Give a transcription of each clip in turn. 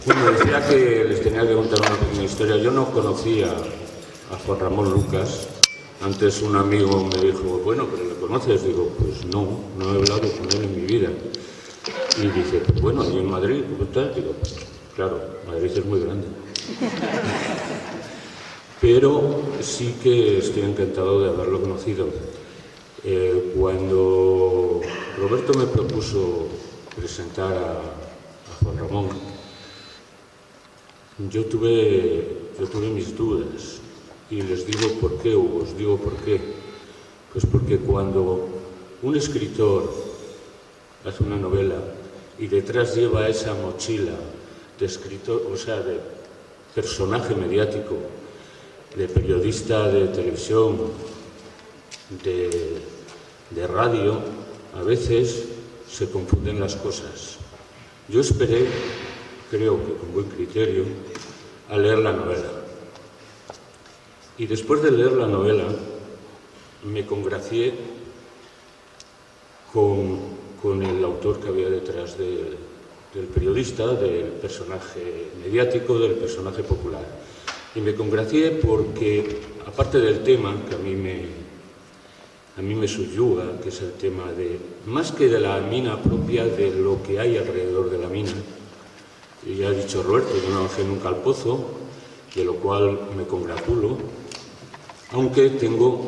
Bueno, decía que les tenía que contar una pequeña historia. Yo no conocía a Juan Ramón Lucas. Antes un amigo me dijo, bueno, ¿pero le conoces? Digo, pues no, no he hablado con él en mi vida. Y dice, pues bueno, allí en Madrid, ¿cómo estás? Digo, claro, Madrid es muy grande. Pero sí que estoy encantado de haberlo conocido. Cuando Roberto me propuso presentar a Juan Ramón, yo tuve mis dudas. Y les digo por qué, Hugo, os digo por qué. Pues porque cuando un escritor hace una novela y detrás lleva esa mochila de escritor, o sea, de personaje mediático, de periodista de televisión, de radio, a veces se confunden las cosas. Yo esperé, creo que con buen criterio, a leer la novela. Y después de leer la novela, me congracié con el autor que había detrás del periodista, del personaje mediático, del personaje popular. Y me congracié porque, aparte del tema que a mí me subyuga, que es el tema de, más que de la mina propia, de lo que hay alrededor de la mina. Y ya ha dicho Roberto, yo no bajé nunca al pozo, de lo cual me congratulo, aunque tengo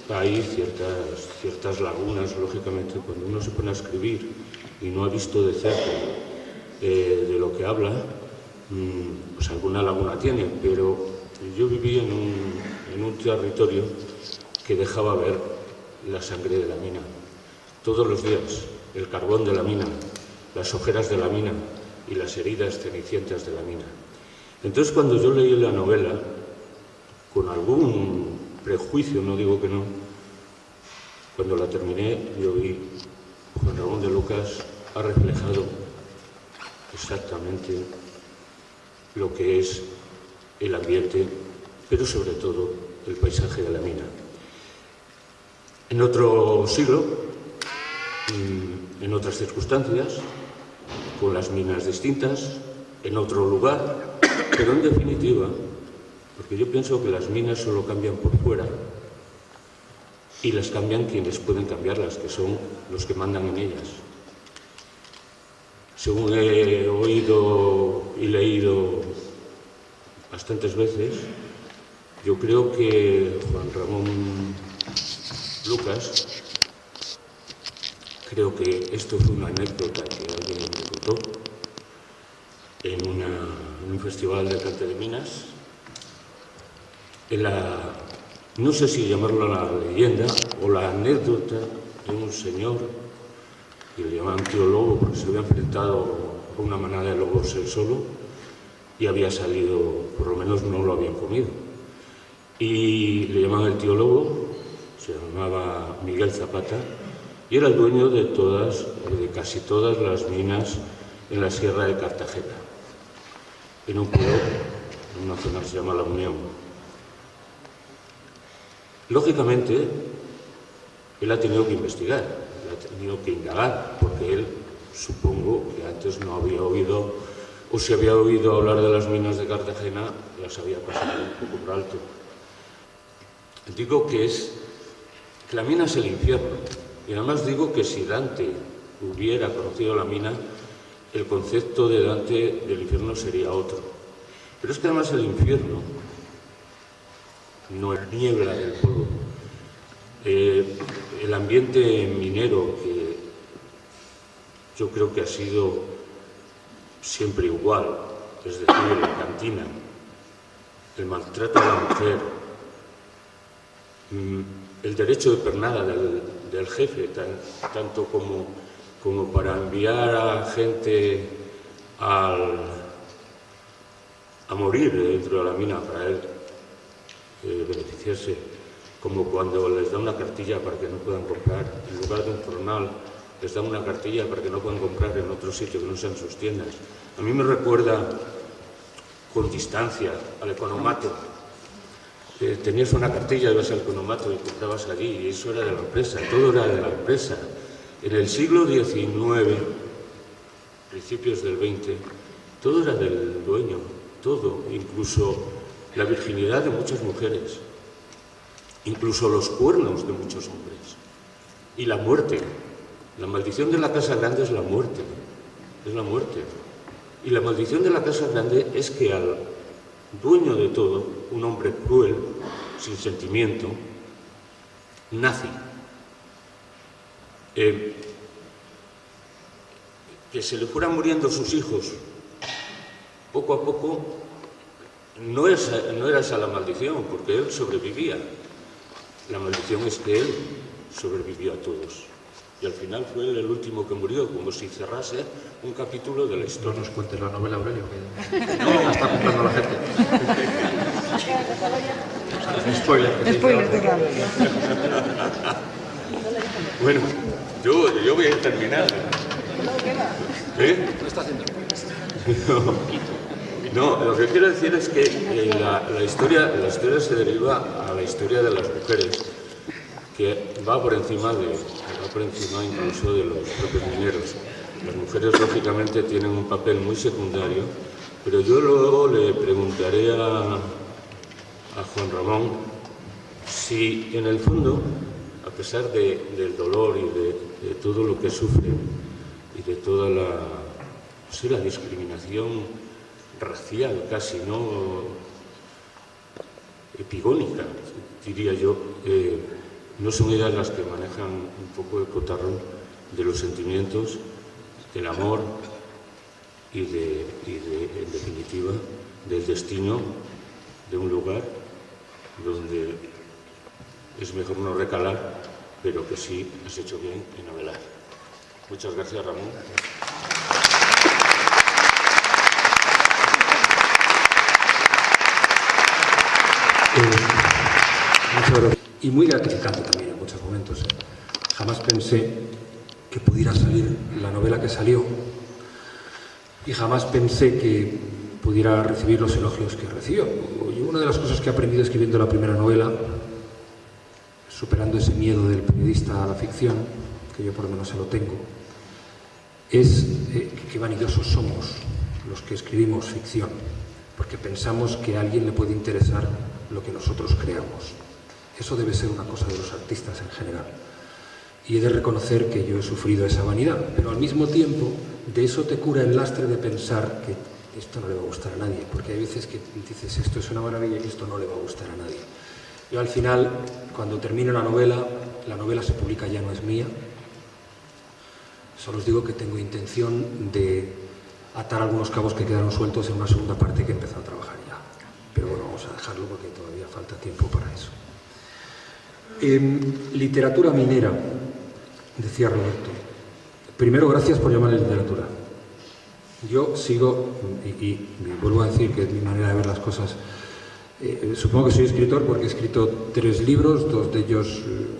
ahí ciertas lagunas, lógicamente, cuando uno se pone a escribir y no ha visto de cerca de lo que habla, pues alguna laguna tiene, pero yo viví en un territorio que dejaba ver la sangre de la mina. Todos los días, el carbón de la mina, las ojeras de la mina y las heridas cenicientas de la mina. Entonces, cuando yo leí la novela, con algún prejuicio, no digo que no, cuando la terminé, yo vi Juan Ramón de Lucas ha reflejado exactamente lo que es el ambiente, pero sobre todo el paisaje de la mina. En otro siglo, en otras circunstancias, con las minas distintas, en otro lugar, pero en definitiva, porque yo pienso que las minas solo cambian por fuera y las cambian quienes pueden cambiarlas, que son los que mandan en ellas. Según he oído y leído bastantes veces, yo creo que Juan Ramón Lucas, creo que esto fue una anécdota que alguien me contó en un festival de cante de minas. No sé si llamarlo la leyenda o la anécdota de un señor que le llamaban tío lobo porque se había enfrentado a una manada de lobos él solo y había salido, por lo menos no lo habían comido. Y le llamaban el tío lobo, se llamaba Miguel Zapata y era el dueño de casi todas las minas en la Sierra de Cartagena, en un pueblo, en una zona que se llama La Unión. Lógicamente, él ha tenido que investigar, él ha tenido que indagar, porque él, supongo que antes no había oído, o si había oído hablar de las minas de Cartagena, las había pasado un poco por alto. Digo que la mina es el infierno, y además digo que si Dante hubiera conocido la mina, el concepto de Dante del infierno sería otro. Pero es que además el infierno no es niebla del polvo. El ambiente minero, que yo creo que ha sido siempre igual, es decir, la cantina, el maltrato a la mujer, el derecho de pernada del jefe, tanto como para enviar a gente a morir dentro de la mina para él beneficiarse, como cuando les da una cartilla para que no puedan comprar, en lugar de un jornal, les da una cartilla para que no puedan comprar en otro sitio que no sean sus tiendas. A mí me recuerda con distancia al economato. Tenías una cartilla, ibas al economato y comprabas allí, y eso era de la empresa, todo era de la empresa. En el siglo XIX, principios del XX, todo era del dueño, todo, incluso la virginidad de muchas mujeres, incluso los cuernos de muchos hombres, y la muerte. La maldición de la Casa Grande es la muerte, es la muerte. Y la maldición de la Casa Grande es que al dueño de todo, un hombre cruel, sin sentimiento, nazi, que se le fueran muriendo sus hijos poco a poco, no era esa la maldición, porque él sobrevivía. La maldición es que él sobrevivió a todos. Y al final fue él el último que murió, como si cerrase un capítulo de la historia. No nos cuentes la novela, Aurelio, que no está comprando la gente. Spoiler. Spoiler, de claro. Bueno, yo voy a terminar. ¿Eh? ¿Qué está haciendo? No, lo que quiero decir es que la historia se deriva a la historia de las mujeres, que va por encima incluso de los propios mineros. Las mujeres, lógicamente, tienen un papel muy secundario, pero yo luego le preguntaré a Juan Ramón si, en el fondo, a pesar del dolor y de todo lo que sufre y de toda la discriminación racial, casi, ¿no? Epigónica, diría yo, no son ellas las que manejan un poco el cotarro de los sentimientos, del amor y en definitiva, del destino de un lugar donde es mejor no recalar, pero que sí has hecho bien en novelar. Muchas gracias, Ramón. Muchas gracias. Y muy gratificante también en muchos momentos. Jamás pensé que pudiera salir la novela que salió y jamás pensé que pudiera recibir los elogios que recibió. Y una de las cosas que he aprendido escribiendo la primera novela, superando ese miedo del periodista a la ficción, que yo por lo menos se lo tengo, es que vanidosos somos los que escribimos ficción, porque pensamos que a alguien le puede interesar lo que nosotros creamos. Eso debe ser una cosa de los artistas en general. Y he de reconocer que yo he sufrido esa vanidad, pero al mismo tiempo de eso te cura el lastre de pensar que esto no le va a gustar a nadie, porque hay veces que dices esto es una maravilla y esto no le va a gustar a nadie. Yo al final, cuando termino la novela se publica, ya no es mía. Solo os digo que tengo intención de atar algunos cabos que quedaron sueltos en una segunda parte que he empezado a trabajar ya. Pero bueno, vamos a dejarlo porque todavía falta tiempo para eso. Literatura minera, decía Roberto. Primero, gracias por llamarle literatura. Yo sigo, y vuelvo a decir que es mi manera de ver las cosas, supongo que soy escritor porque he escrito 3 libros,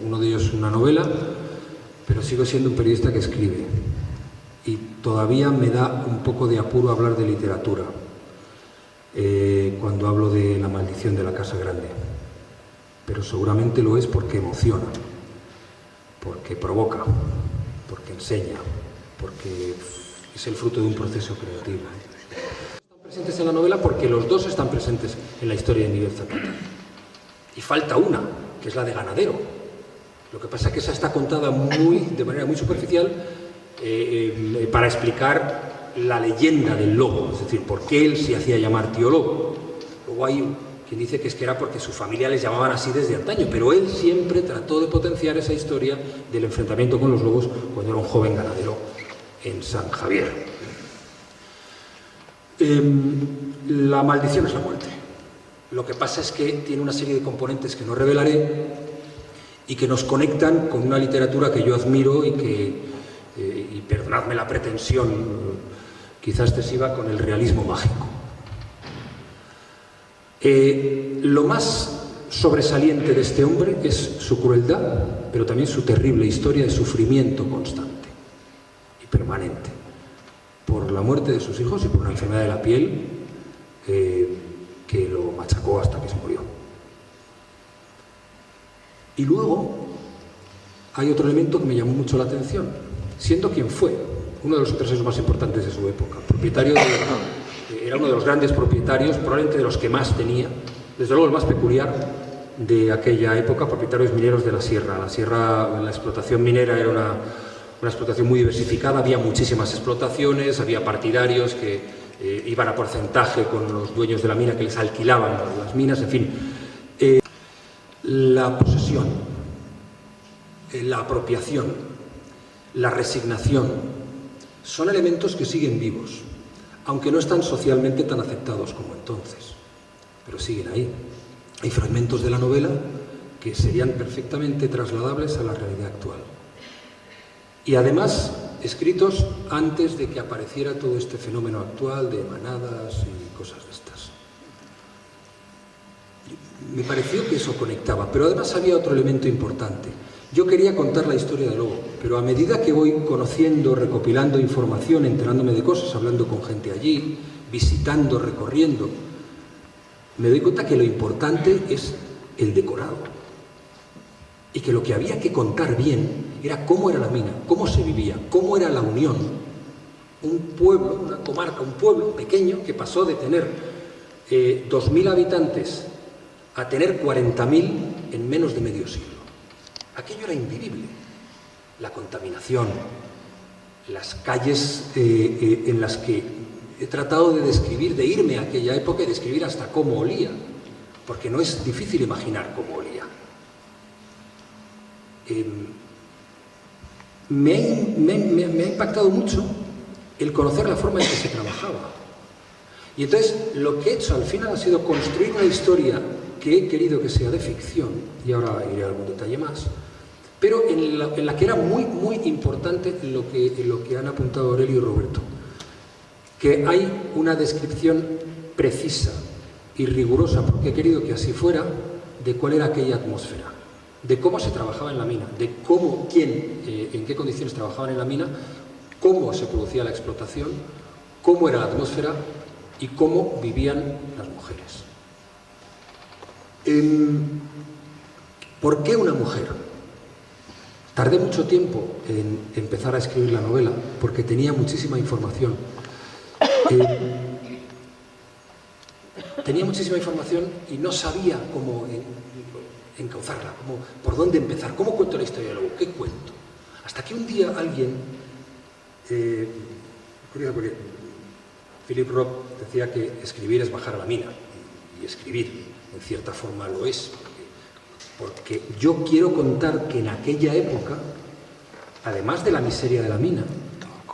uno de ellos una novela, pero sigo siendo un periodista que escribe. Y todavía me da un poco de apuro hablar de literatura cuando hablo de La maldición de la Casa Grande. Pero seguramente lo es porque emociona, porque provoca, porque enseña, porque es el fruto de un proceso creativo. Están presentes en la novela porque los dos están presentes en la historia de Miguel Zapata. Y falta una, que es la de Ganadero. Lo que pasa es que esa está contada de manera muy superficial para explicar la leyenda del lobo, es decir, por qué él se hacía llamar Tío Lobo. Luego hay quien dice que es que era porque su familia les llamaban así desde antaño, pero él siempre trató de potenciar esa historia del enfrentamiento con los lobos cuando era un joven ganadero en San Javier. La maldición es la muerte. Lo que pasa es que tiene una serie de componentes que no revelaré y que nos conectan con una literatura que yo admiro y perdonadme la pretensión quizás excesiva, con el realismo mágico. Lo más sobresaliente de este hombre es su crueldad, pero también su terrible historia de sufrimiento constante y permanente por la muerte de sus hijos y por una enfermedad de la piel que lo machacó hasta que se murió. Y luego hay otro elemento que me llamó mucho la atención, siendo quien fue uno de los empresarios más importantes de su época, propietario era uno de los grandes propietarios, probablemente de los que más tenía, desde luego el más peculiar de aquella época, propietarios mineros de la sierra. La sierra, la explotación minera era una explotación muy diversificada, había muchísimas explotaciones, había partidarios que iban a porcentaje con los dueños de la mina que les alquilaban las minas, en fin. La posesión, la apropiación, la resignación, son elementos que siguen vivos, aunque no están socialmente tan aceptados como entonces, pero siguen ahí. Hay fragmentos de la novela que serían perfectamente trasladables a la realidad actual. Y además, escritos antes de que apareciera todo este fenómeno actual de manadas y cosas de estas. Me pareció que eso conectaba, pero además había otro elemento importante. Yo quería contar la historia de Lobo, pero a medida que voy conociendo, recopilando información, enterándome de cosas, hablando con gente allí, visitando, recorriendo, me doy cuenta que lo importante es el decorado. Y que lo que había que contar bien era cómo era la mina, cómo se vivía, cómo era la unión. Un pueblo, una comarca, un pueblo pequeño que pasó de tener 2.000 habitantes a tener 40.000 en menos de medio siglo. Aquello era invivible. La contaminación, las calles en las que he tratado de describir, de irme a aquella época y describir hasta cómo olía, porque no es difícil imaginar cómo olía. Me ha impactado mucho el conocer la forma en que se trabajaba. Y entonces lo que he hecho al final ha sido construir una historia que he querido que sea de ficción, y ahora iré a algún detalle más, pero en la que era muy, muy importante lo que han apuntado Aurelio y Roberto, que hay una descripción precisa y rigurosa, porque he querido que así fuera, de cuál era aquella atmósfera, de cómo se trabajaba en la mina, de cómo, quién, en qué condiciones trabajaban en la mina, cómo se producía la explotación, cómo era la atmósfera y cómo vivían las mujeres. ¿Por qué una mujer? Tardé mucho tiempo en empezar a escribir la novela porque tenía muchísima información. Tenía muchísima información y no sabía cómo encauzarla, por dónde empezar, cómo cuento la historia de Lobo, qué cuento. Hasta que un día alguien, curioso porque Philip Roth decía que escribir es bajar a la mina, y escribir en cierta forma lo es, porque yo quiero contar que en aquella época, además de la miseria de la mina,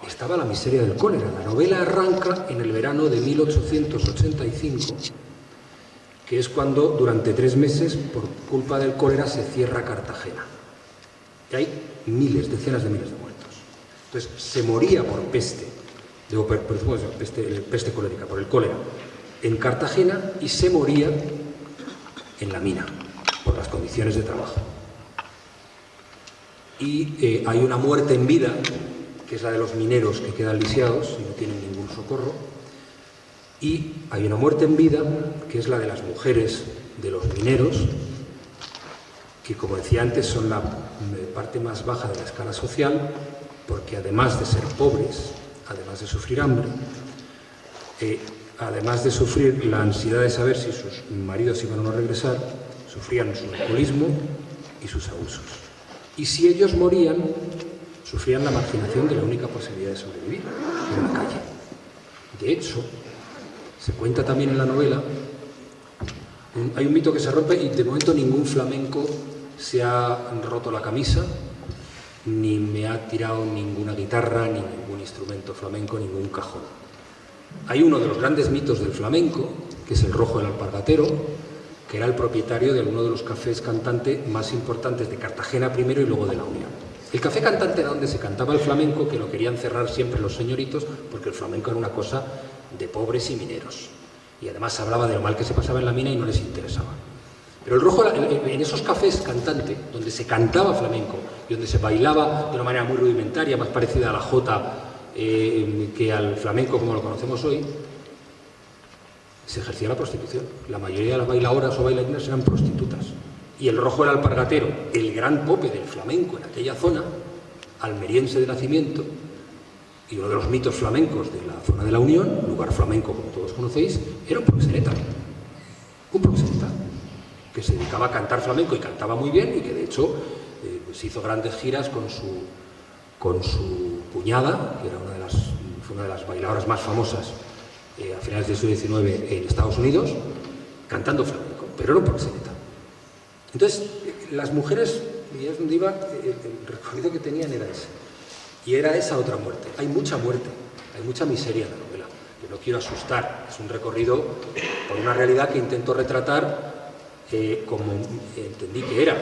estaba la miseria del cólera. La novela arranca en el verano de 1885, que es cuando durante 3 meses, por culpa del cólera, se cierra Cartagena. Y hay miles, decenas de miles de muertos. Entonces, se moría por peste, peste colérica, por el cólera, en Cartagena, y se moría en la mina, por las condiciones de trabajo. Y hay una muerte en vida, que es la de los mineros que quedan lisiados y no tienen ningún socorro, y hay una muerte en vida, que es la de las mujeres de los mineros, que, como decía antes, son la parte más baja de la escala social, porque además de ser pobres, además de sufrir hambre, además de sufrir la ansiedad de saber si sus maridos iban o no a regresar, sufrían su alcoholismo y sus abusos. Y si ellos morían, sufrían la marginación de la única posibilidad de sobrevivir, en la calle. De hecho, se cuenta también en la novela, hay un mito que se rompe y de momento ningún flamenco se ha roto la camisa, ni me ha tirado ninguna guitarra, ni ningún instrumento flamenco, ningún cajón. Hay uno de los grandes mitos del flamenco, que es el Rojo del Alpargatero, que era el propietario de uno de los cafés cantante más importantes de Cartagena primero y luego de la Unión. El café cantante era donde se cantaba el flamenco, que lo querían cerrar siempre los señoritos, porque el flamenco era una cosa de pobres y mineros. Y además se hablaba de lo mal que se pasaba en la mina y no les interesaba. Pero el Rojo, en esos cafés cantante, donde se cantaba flamenco y donde se bailaba de una manera muy rudimentaria, más parecida a la jota que al flamenco como lo conocemos hoy, se ejercía la prostitución. La mayoría de las bailadoras o bailarinas eran prostitutas. Y el Rojo del Alpargatero, el gran pope del flamenco en aquella zona, almeriense de nacimiento, Y uno de los mitos flamencos de la zona de la Unión, lugar flamenco como todos conocéis, era un proxeneta. Un proxeneta que se dedicaba a cantar flamenco y cantaba muy bien y que de hecho pues hizo grandes giras con su cuñada, que era fue una de las bailadoras más famosas a finales del siglo XIX en Estados Unidos, cantando flamenco, pero era un proxeneta. Entonces, las mujeres, y es donde iba, el recorrido que tenían era ese. Y era esa otra muerte. Hay mucha muerte, hay mucha miseria en la novela. Yo no quiero asustar, es un recorrido por una realidad que intento retratar como entendí que era.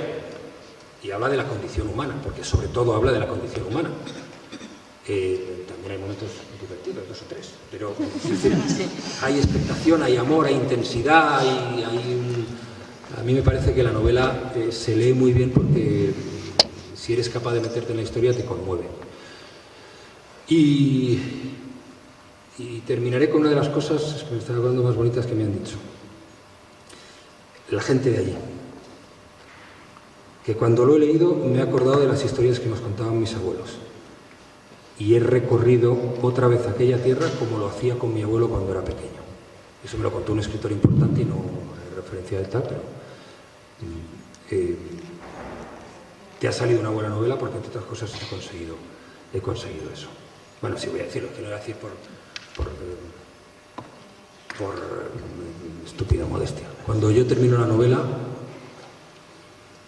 Y habla de la condición humana, porque sobre todo habla de la condición humana. También hay momentos divertidos, 2 o 3, pero hay expectación, hay amor, hay intensidad, a mí me parece que la novela se lee muy bien porque si eres capaz de meterte en la historia te conmueve. Y terminaré con una de las cosas que me están hablando más bonitas que me han dicho. La gente de allí. Que cuando lo he leído me he acordado de las historias que nos contaban mis abuelos. Y he recorrido otra vez aquella tierra como lo hacía con mi abuelo cuando era pequeño. Eso me lo contó un escritor importante y no hay referencia de tal, pero te ha salido una buena novela porque entre otras cosas he conseguido eso. Bueno, sí voy a decirlo, que no voy a decir por estúpida modestia. Cuando yo termino la novela,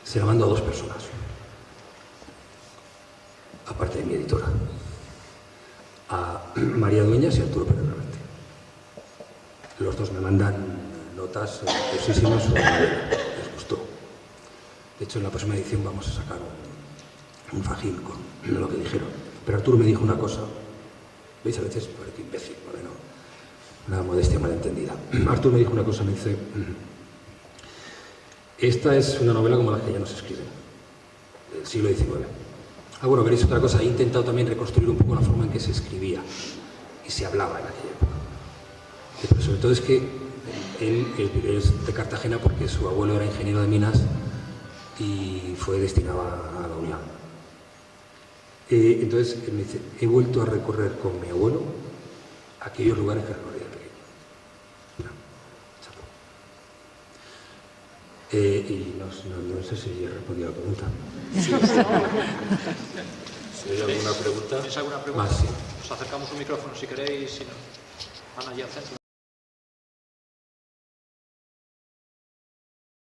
se la mando a 2 personas, aparte de mi editora, a María Dueñas y Arturo Pérez Reverte. Los 2 me mandan notas curiosísimas sobre la novela, les gustó. De hecho, en la próxima edición vamos a sacar un fajín con lo que dijeron. Pero Arturo me dijo una cosa, ¿veis? A veces parece imbécil, ¿vale? No, una modestia malentendida. Arturo me dijo una cosa, me dice: esta es una novela como las que ya no se escriben, del siglo XIX. Bueno, veréis otra cosa, he intentado también reconstruir un poco la forma en que se escribía y se hablaba en aquella época. Pero sobre todo es que él es de Cartagena porque su abuelo era ingeniero de minas y fue destinado a la Unión. Entonces él me dice: he vuelto a recorrer con mi abuelo aquellos lugares que recorrí de pequeño. Y no sé si he respondido a la pregunta. Si hay alguna pregunta. ¿Tienes alguna pregunta? Más, sí. Os acercamos un micrófono si queréis. Si no. Ana, ya al centro.